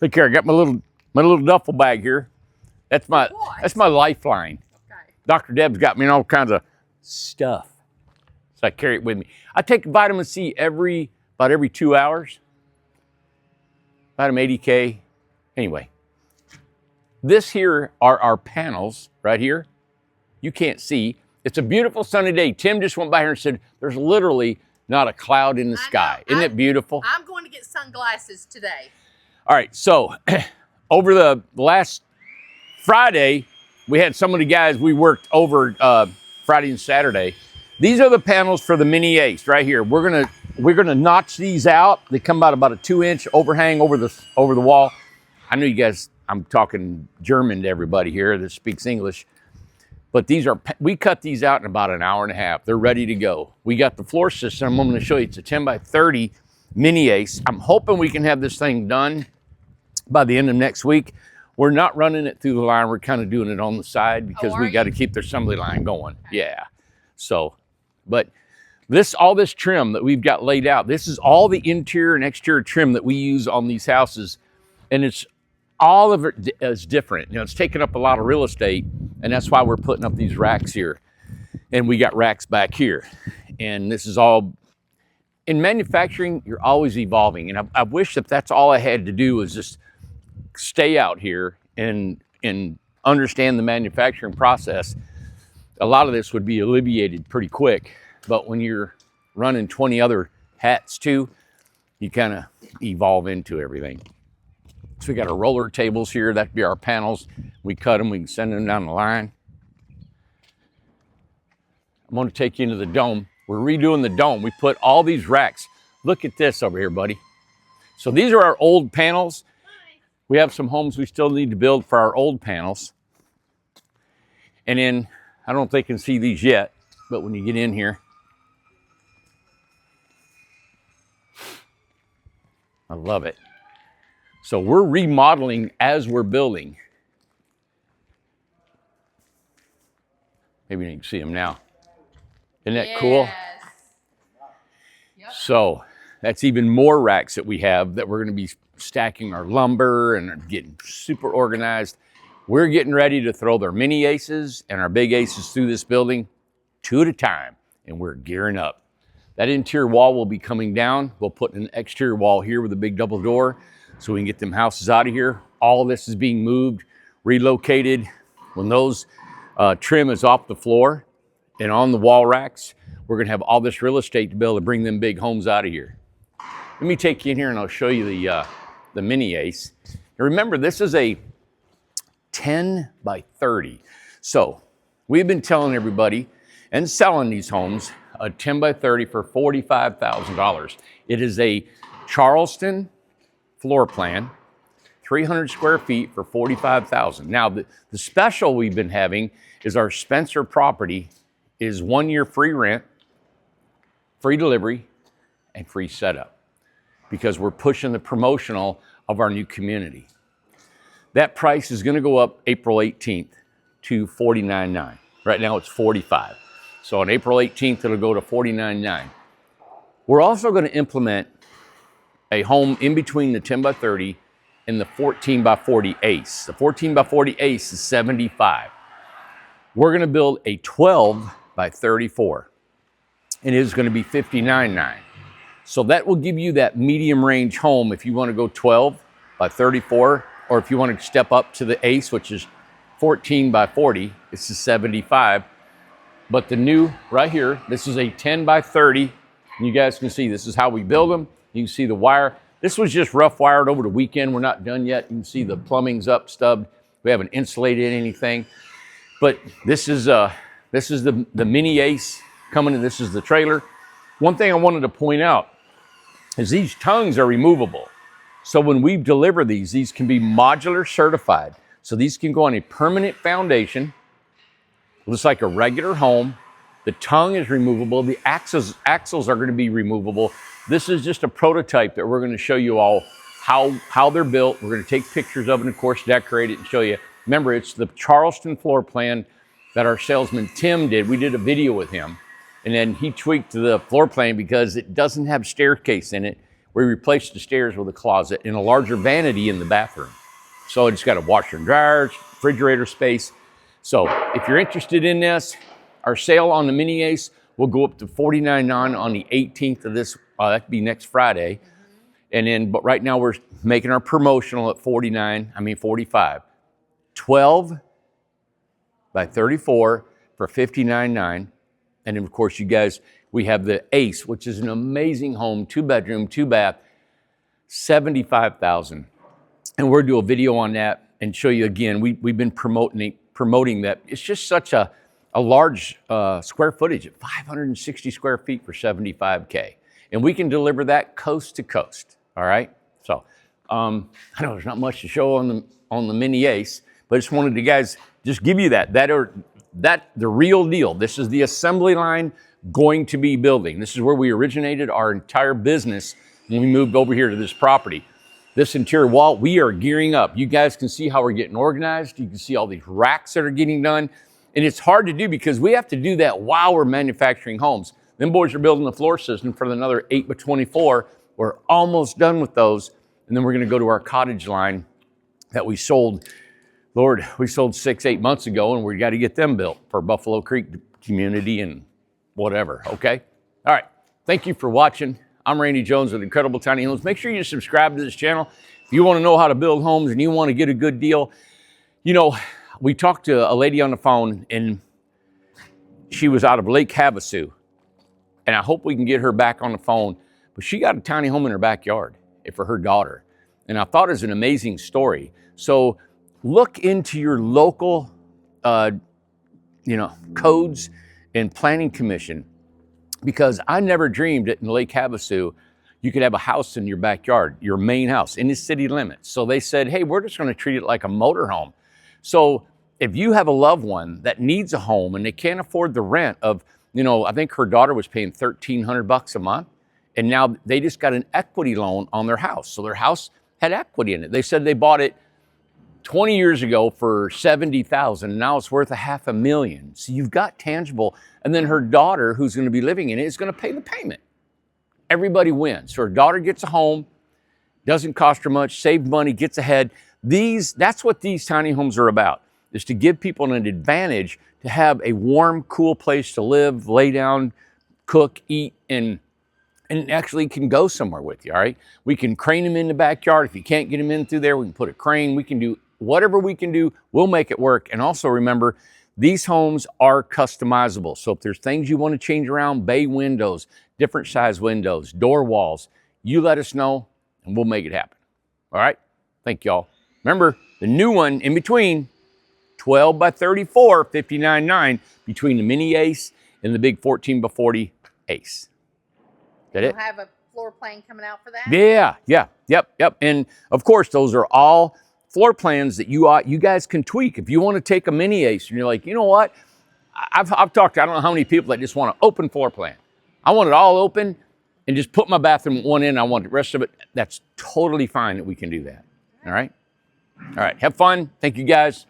Look here, I got my little duffel bag here. That's my lifeline. Okay. Dr. Deb's got me in all kinds of stuff, so I carry it with me. I take vitamin C about every 2 hours. Vitamin 80K. Anyway, this here are our panels right here. You can't see. It's a beautiful sunny day. Tim just went by here and said, "There's literally not a cloud in the sky." Isn't it beautiful? I'm going to get sunglasses today. All right, so over the last Friday, we had some of the guys we worked over Friday and Saturday. These are the panels for the Mini Ace right here. We're gonna notch these out. They come out about a 2-inch overhang over the wall. I know you guys. I'm talking German to everybody here that speaks English. But we cut these out in about an hour and a half. They're ready to go. We got the floor system. I'm going to show you. It's a 10x30 Mini Ace. I'm hoping we can have this thing done by the end of next week. We're not running it through the line. We're kind of doing it on the side because we got to keep the assembly line going. Okay. Yeah. So, but all this trim that we've got laid out, this is all the interior and exterior trim that we use on these houses. And all of it is different. You know, it's taking up a lot of real estate, and that's why we're putting up these racks here. And we got racks back here. And this is all, in manufacturing, you're always evolving. And I wish that that's all I had to do was just stay out here and understand the manufacturing process. A lot of this would be alleviated pretty quick. But when you're running 20 other hats too, you kind of evolve into everything. So we got our roller tables here. That'd be our panels. We cut them, we can send them down the line. I'm gonna take you into the dome. We're redoing the dome. We put all these racks. Look at this over here, buddy. So these are our old panels. We have some homes we still need to build for our old panels. And then, I don't know if they can see these yet, but when you get in here, I love it. So we're remodeling as we're building. Maybe you can see them now. Isn't that cool? Yep. So that's even more racks that we have that we're going to be stacking our lumber and getting super organized. We're getting ready to throw their Mini Aces and our big Aces through this building 2 at a time, and we're gearing up. That interior wall will be coming down. We'll put an exterior wall here with a big double door so we can get them houses out of here. All of this is being moved, relocated. When those trim is off the floor and on the wall racks, we're gonna have all this real estate to be able to bring them big homes out of here. Let me take you in here and I'll show you the Mini Ace. Now remember, this is a 10x30. So we've been telling everybody and selling these homes a 10x30 for $45,000. It is a Charleston floor plan, 300 square feet for $45,000. Now the special we've been having is our Spencer property is 1 year free rent, free delivery, and free setup because we're pushing the promotional of our new community. That price is going to go up April 18th to $49,900. Right now it's $45,000. So on April 18th, it'll go to $49,900. We're also going to implement a home in between the 10x30 and the 14x40 Ace. The 14x40 Ace is $75,000. We're going to build a 12x34, and it is going to be $59,900. So that will give you that medium range home if you want to go 12x34, or if you want to step up to the Ace, which is 14x40, it's the $75,000. But the new right here, this is a 10x30. And you guys can see this is how we build them. You can see the wire. This was just rough wired over the weekend. We're not done yet. You can see the plumbing's up, stubbed. We haven't insulated anything. But this is the Mini Ace coming in. This is the trailer. One thing I wanted to point out is these tongues are removable. So when we deliver these can be modular certified. So these can go on a permanent foundation. Looks like a regular home. The tongue is removable. The axles are going to be removable. This is just a prototype that we're going to show you all how they're built. We're going to take pictures of it and, of course, decorate it and show you. Remember, it's the Charleston floor plan that our salesman Tim did. We did a video with him, and then he tweaked the floor plan because it doesn't have staircase in it. We replaced the stairs with a closet and a larger vanity in the bathroom. So it's got a washer and dryer, refrigerator space. So if you're interested in this, our sale on the Mini Ace will go up to $49.9 on the 18th of this, that'd be next Friday. And then, but right now we're making our promotional at 45. 12 by 34 for $59.9. And then of course you guys, we have the Ace, which is an amazing home, 2-bedroom, 2-bath, $75,000. And we'll do a video on that and show you again. We've been promoting that. It's just such a large square footage at 560 square feet for $75K. And we can deliver that coast to coast. All right. So I know there's not much to show on the Mini Ace, but I just wanted to guys just give you that the real deal. This is the assembly line going to be building. This is where we originated our entire business when we moved over here to this property. This interior wall, we are gearing up. You guys can see how we're getting organized. You can see all these racks that are getting done. And it's hard to do because we have to do that while we're manufacturing homes. Them boys are building the floor system for another 8x24. We're almost done with those. And then we're going to go to our cottage line that we sold. Lord, we sold 6-8 months ago, and we got to get them built for Buffalo Creek community and whatever. Okay. All right. Thank you for watching. I'm Randy Jones with Incredible Tiny Homes. Make sure you subscribe to this channel. If you want to know how to build homes and you want to get a good deal, you know, we talked to a lady on the phone and she was out of Lake Havasu. And I hope we can get her back on the phone. But she got a tiny home in her backyard for her daughter. And I thought it was an amazing story. So look into your local, codes and planning commission, because I never dreamed that in Lake Havasu, you could have a house in your backyard, your main house in the city limits. So they said, hey, we're just going to treat it like a motorhome. So if you have a loved one that needs a home and they can't afford the rent of, I think her daughter was paying $1,300 a month. And now they just got an equity loan on their house. So their house had equity in it. They said they bought it 20 years ago for $70,000. Now it's worth $500,000. So you've got tangible. And then her daughter, who's going to be living in it, is going to pay the payment. Everybody wins. So her daughter gets a home, doesn't cost her much, saved money, gets ahead. That's what these tiny homes are about, is to give people an advantage to have a warm, cool place to live, lay down, cook, eat, and actually can go somewhere with you, all right? We can crane them in the backyard. If you can't get them in through there, we can put a crane. We can do whatever we can do. We'll make it work. And also remember, these homes are customizable. So if there's things you want to change around, bay windows, different size windows, door walls, you let us know and we'll make it happen. All right? Thank y'all. Remember, the new one in between, 12 by 34, $59.9, between the Mini Ace and the big 14 by 40 Ace. That it? You'll have a floor plan coming out for that? Yeah, yep. And of course, those are all floor plans that you guys can tweak. If you want to take a Mini Ace and you're like, you know what? I've talked to I don't know how many people that just want an open floor plan. I want it all open and just put my bathroom at one end. I want the rest of it. That's totally fine that we can do that. All right? All right. Have fun. Thank you guys.